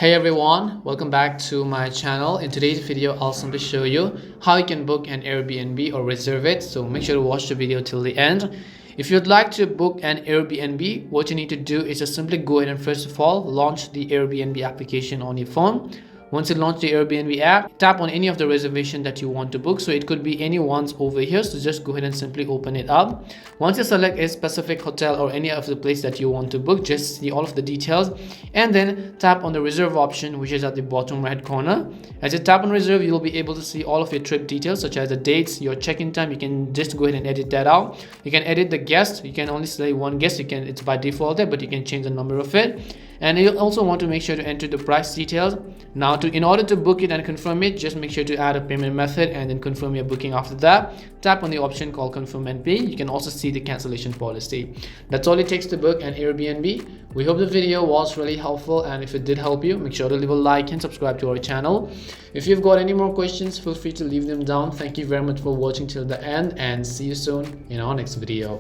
Hey everyone, welcome back to my channel. In today's video, I'll simply show you how you can book an Airbnb or reserve it. So make sure to watch the video till the end. If you'd like to book an Airbnb, what you need to do is just simply go ahead and first of all, launch the Airbnb application on your phone. Once you launch the Airbnb app, tap on any of the reservation that you want to book. So it could be any ones over here. So just go ahead and simply open it up. Once you select a specific hotel or any of the place that you want to book, just see all of the details and then tap on the reserve option, which is at the bottom right corner. As you tap on reserve, you'll be able to see all of your trip details such as the dates, your check-in time. You can just go ahead and edit that out. You can edit the guest. You can only select one guest. It's by default there, but you can change the number of it. And you also want to make sure to enter the price details. Now, in order to book it and confirm it, just make sure to add a payment method and then confirm your booking after that. Tap on the option called confirm and pay. You can also see the cancellation policy. That's all it takes to book an Airbnb. We hope the video was really helpful, and if it did help you, make sure to leave a like and subscribe to our channel. If you've got any more questions, feel free to leave them down. Thank you very much for watching till the end, and see you soon in our next video.